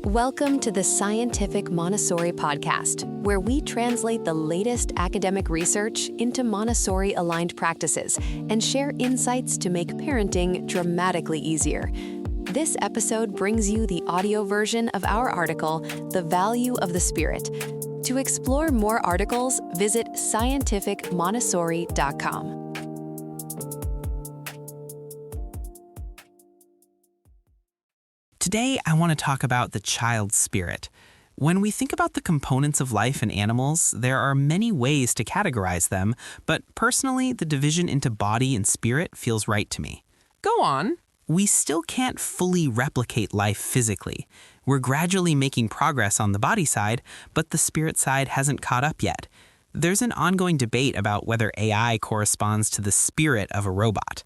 Welcome to the Scientific Montessori podcast, where we translate the latest academic research into Montessori-aligned practices and share insights to make parenting dramatically easier. This episode brings you the audio version of our article, The Value of the Spirit. To explore more articles, visit scientificmontessori.com. Today, I want to talk about the child's spirit. When we think about the components of life in animals, there are many ways to categorize them, but personally, the division into body and spirit feels right to me. Go on. We still can't fully replicate life physically. We're gradually making progress on the body side, but the spirit side hasn't caught up yet. There's an ongoing debate about whether AI corresponds to the spirit of a robot.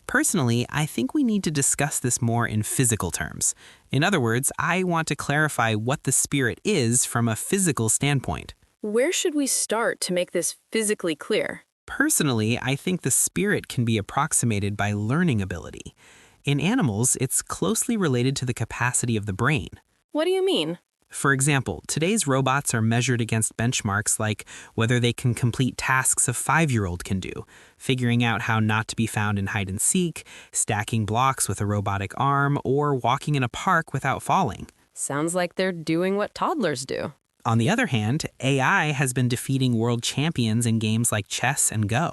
Personally, I think we need to discuss this more in physical terms. In other words, I want to clarify what the spirit is from a physical standpoint. Where should we start to make this physically clear? Personally, I think the spirit can be approximated by learning ability. In animals, it's closely related to the capacity of the brain. What do you mean? For example, today's robots are measured against benchmarks like whether they can complete tasks a 5-year-old can do, figuring out how not to be found in hide and seek, stacking blocks with a robotic arm, or walking in a park without falling. Sounds like they're doing what toddlers do. On the other hand, AI has been defeating world champions in games like chess and Go.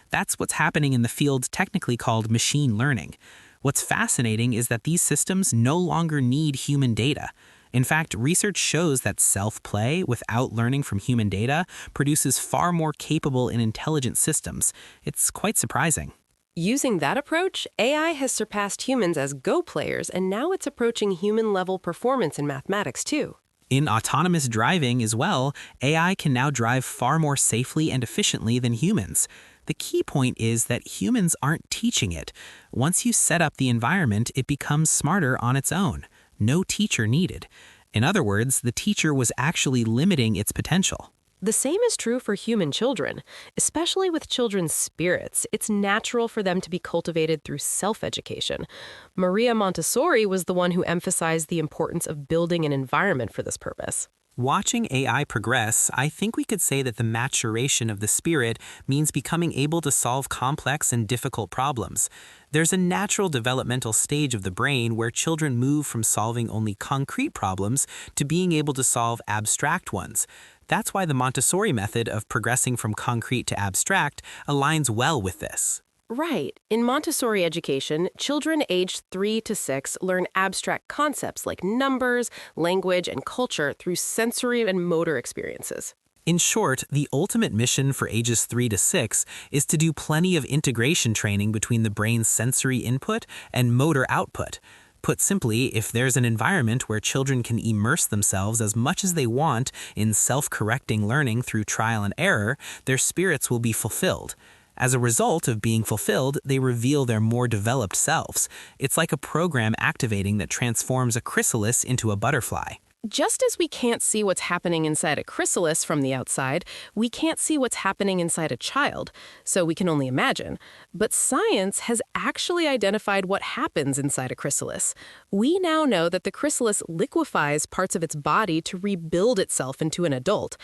That's what's happening in the field technically called machine learning. What's fascinating is that these systems no longer need human data. In fact, research shows that self-play without learning from human data produces far more capable and intelligent systems. It's quite surprising. Using that approach, AI has surpassed humans as Go players, and now it's approaching human-level performance in mathematics, too. In autonomous driving as well, AI can now drive far more safely and efficiently than humans. The key point is that humans aren't teaching it. Once you set up the environment, it becomes smarter on its own. No teacher needed. In other words, the teacher was actually limiting its potential. The same is true for human children. Especially with children's spirits, it's natural for them to be cultivated through self-education. Maria Montessori was the one who emphasized the importance of building an environment for this purpose. Watching AI progress, I think we could say that the maturation of the spirit means becoming able to solve complex and difficult problems. There's a natural developmental stage of the brain where children move from solving only concrete problems to being able to solve abstract ones. That's why the Montessori method of progressing from concrete to abstract aligns well with this. Right. In Montessori education, children aged 3 to 6 learn abstract concepts like numbers, language, and culture through sensory and motor experiences. In short, the ultimate mission for ages 3 to 6 is to do plenty of integration training between the brain's sensory input and motor output. Put simply, if there's an environment where children can immerse themselves as much as they want in self-correcting learning through trial and error, their spirits will be fulfilled. As a result of being fulfilled, they reveal their more developed selves. It's like a program activating that transforms a chrysalis into a butterfly. Just as we can't see what's happening inside a chrysalis from the outside, we can't see what's happening inside a child, so we can only imagine. But science has actually identified what happens inside a chrysalis. We now know that the chrysalis liquefies parts of its body to rebuild itself into an adult.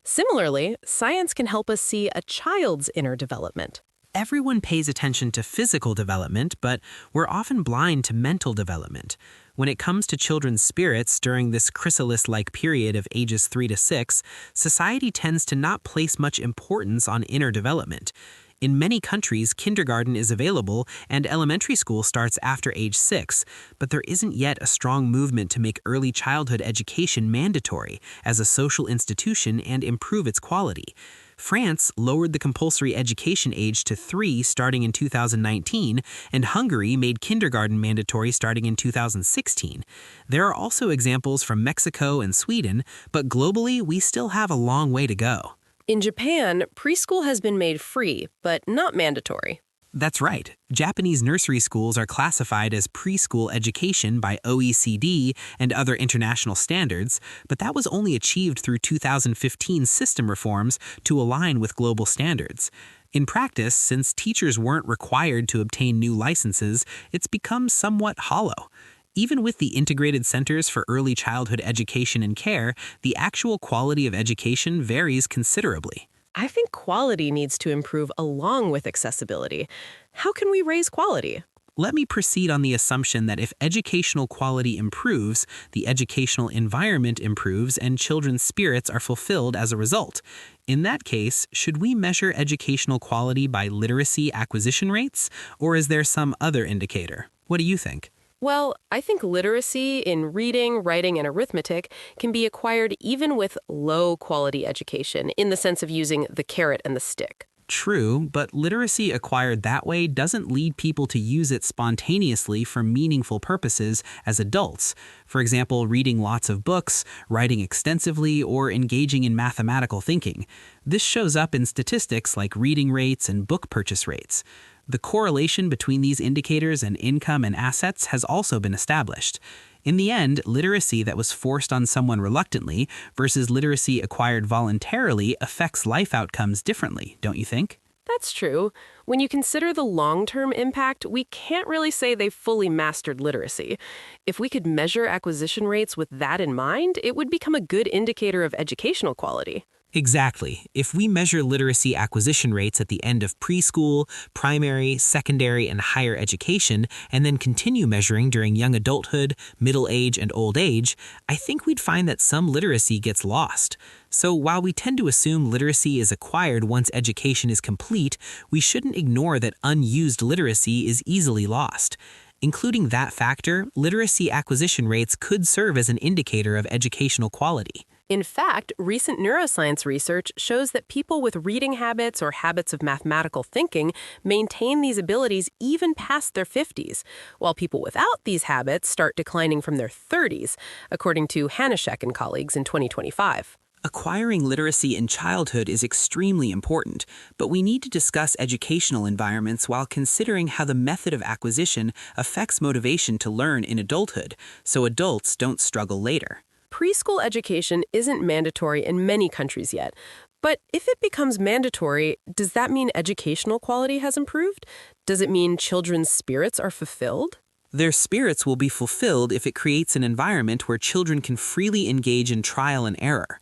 Similarly, science can help us see a child's inner development. Everyone pays attention to physical development, but we're often blind to mental development. When it comes to children's spirits during this chrysalis-like period of ages 3 to 6, society tends to not place much importance on inner development. In many countries, kindergarten is available and elementary school starts after age 6, but there isn't yet a strong movement to make early childhood education mandatory as a social institution and improve its quality. France lowered the compulsory education age to 3 starting in 2019, and Hungary made kindergarten mandatory starting in 2016. There are also examples from Mexico and Sweden, but globally, we still have a long way to go. In Japan, preschool has been made free, but not mandatory. That's right. Japanese nursery schools are classified as preschool education by OECD and other international standards, but that was only achieved through 2015 system reforms to align with global standards. In practice, since teachers weren't required to obtain new licenses, it's become somewhat hollow. Even with the integrated centers for early childhood education and care, the actual quality of education varies considerably. I think quality needs to improve along with accessibility. How can we raise quality? Let me proceed on the assumption that if educational quality improves, the educational environment improves and children's spirits are fulfilled as a result. In that case, should we measure educational quality by literacy acquisition rates, or is there some other indicator? What do you think? Well, I think literacy in reading, writing, and arithmetic can be acquired even with low-quality education, in the sense of using the carrot and the stick. True, but literacy acquired that way doesn't lead people to use it spontaneously for meaningful purposes as adults. For example, reading lots of books, writing extensively, or engaging in mathematical thinking. This shows up in statistics like reading rates and book purchase rates. The correlation between these indicators and income and assets has also been established. In the end, literacy that was forced on someone reluctantly versus literacy acquired voluntarily affects life outcomes differently, don't you think? That's true. When you consider the long-term impact, we can't really say they've fully mastered literacy. If we could measure acquisition rates with that in mind, it would become a good indicator of educational quality. Exactly. If we measure literacy acquisition rates at the end of preschool, primary, secondary, and higher education, and then continue measuring during young adulthood, middle age, and old age, I think we'd find that some literacy gets lost. So while we tend to assume literacy is acquired once education is complete, we shouldn't ignore that unused literacy is easily lost. Including that factor, literacy acquisition rates could serve as an indicator of educational quality. In fact, recent neuroscience research shows that people with reading habits or habits of mathematical thinking maintain these abilities even past their 50s, while people without these habits start declining from their 30s, according to Hanishek and colleagues in 2025. Acquiring literacy in childhood is extremely important, but we need to discuss educational environments while considering how the method of acquisition affects motivation to learn in adulthood, so adults don't struggle later. Preschool education isn't mandatory in many countries yet, but if it becomes mandatory, does that mean educational quality has improved? Does it mean children's spirits are fulfilled? Their spirits will be fulfilled if it creates an environment where children can freely engage in trial and error.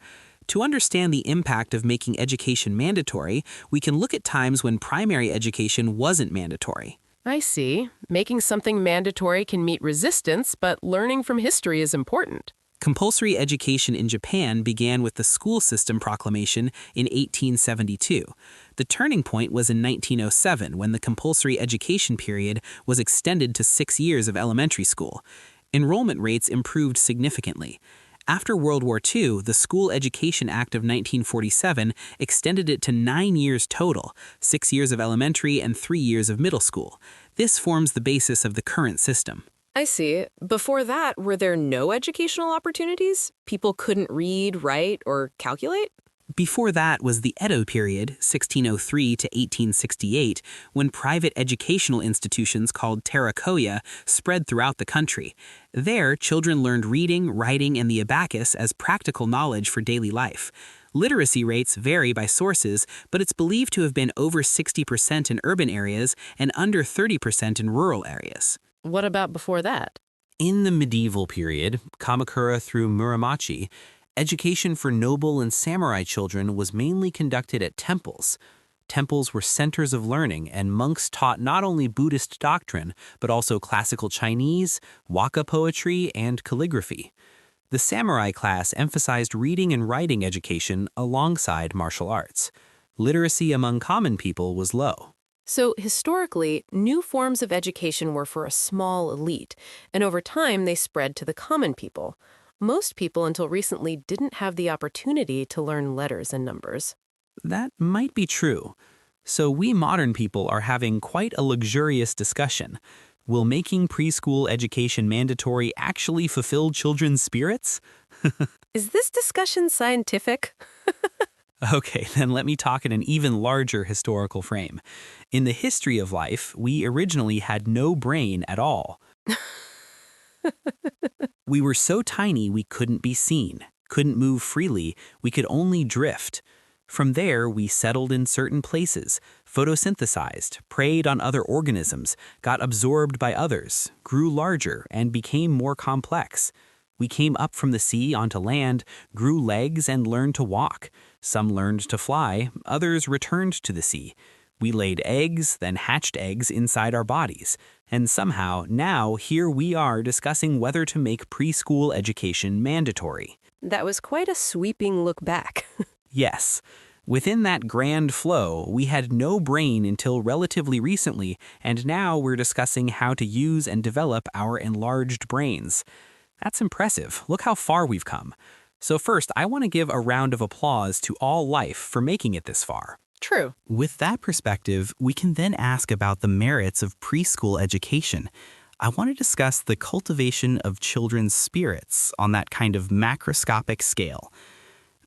To understand the impact of making education mandatory, we can look at times when primary education wasn't mandatory. I see. Making something mandatory can meet resistance, but learning from history is important. Compulsory education in Japan began with the School System Proclamation in 1872. The turning point was in 1907 when the compulsory education period was extended to 6 years of elementary school. Enrollment rates improved significantly. After World War II, the School Education Act of 1947 extended it to 9 years total, 6 years of elementary and 3 years of middle school. This forms the basis of the current system. I see. Before that, were there no educational opportunities? People couldn't read, write, or calculate? Before that was the Edo period, 1603 to 1868, when private educational institutions called Terrakoya spread throughout the country. There, children learned reading, writing, and the abacus as practical knowledge for daily life. Literacy rates vary by sources, but it's believed to have been over 60% in urban areas and under 30% in rural areas. What about before that? In the medieval period, Kamakura through Muromachi, education for noble and samurai children was mainly conducted at temples. Temples were centers of learning, and monks taught not only Buddhist doctrine, but also classical Chinese, waka poetry, and calligraphy. The samurai class emphasized reading and writing education alongside martial arts. Literacy among common people was low. So, historically, new forms of education were for a small elite, and over time they spread to the common people. Most people until recently didn't have the opportunity to learn letters and numbers. That might be true. So we modern people are having quite a luxurious discussion. Will making preschool education mandatory actually fulfill children's spirits? Is this discussion scientific? Okay, then let me talk in an even larger historical frame. In the history of life, we originally had no brain at all. We were so tiny we couldn't be seen, couldn't move freely, we could only drift. From there, we settled in certain places, photosynthesized, preyed on other organisms, got absorbed by others, grew larger, and became more complex. We came up from the sea onto land, grew legs, and learned to walk. Some learned to fly, others returned to the sea. We laid eggs, then hatched eggs inside our bodies. And somehow, now, here we are discussing whether to make preschool education mandatory. That was quite a sweeping look back. Yes. Within that grand flow, we had no brain until relatively recently, and now we're discussing how to use and develop our enlarged brains. That's impressive. Look how far we've come. So first, I want to give a round of applause to all life for making it this far. True. With that perspective, we can then ask about the merits of preschool education. I want to discuss the cultivation of children's spirits on that kind of macroscopic scale.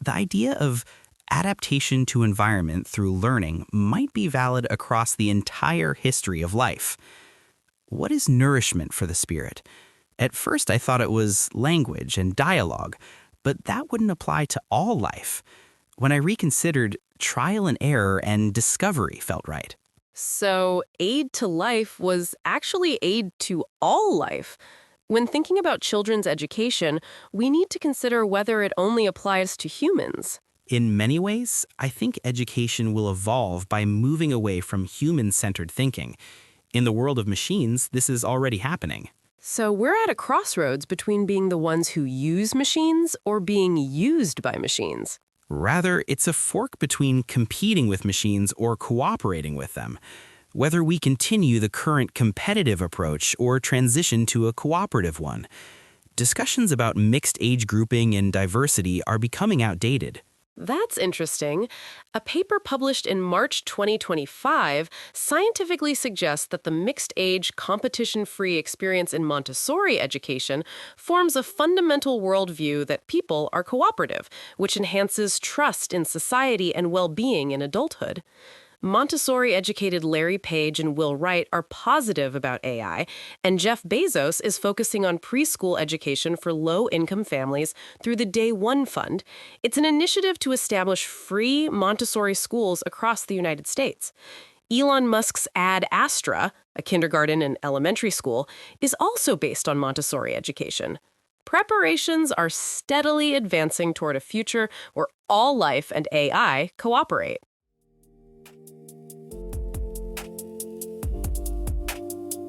The idea of adaptation to environment through learning might be valid across the entire history of life. What is nourishment for the spirit? At first, I thought it was language and dialogue, but that wouldn't apply to all life. When I reconsidered, trial and error and discovery felt right. So aid to life was actually aid to all life. When thinking about children's education, we need to consider whether it only applies to humans. In many ways, I think education will evolve by moving away from human-centered thinking. In the world of machines, this is already happening. So we're at a crossroads between being the ones who use machines or being used by machines. Rather, it's a fork between competing with machines or cooperating with them. Whether we continue the current competitive approach or transition to a cooperative one. Discussions about mixed age grouping and diversity are becoming outdated. That's interesting. A paper published in March 2025 scientifically suggests that the mixed-age, competition-free experience in Montessori education forms a fundamental worldview that people are cooperative, which enhances trust in society and well-being in adulthood. Montessori-educated Larry Page and Will Wright are positive about AI, and Jeff Bezos is focusing on preschool education for low-income families through the Day One Fund. It's an initiative to establish free Montessori schools across the United States. Elon Musk's Ad Astra, a kindergarten and elementary school, is also based on Montessori education. Preparations are steadily advancing toward a future where all life and AI cooperate.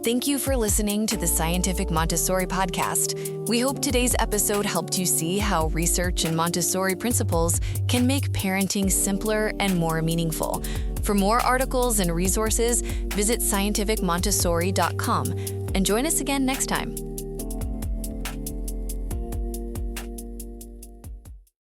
Thank you for listening to the Scientific Montessori podcast. We hope today's episode helped you see how research in Montessori principles can make parenting simpler and more meaningful. For more articles and resources, visit scientificmontessori.com and join us again next time.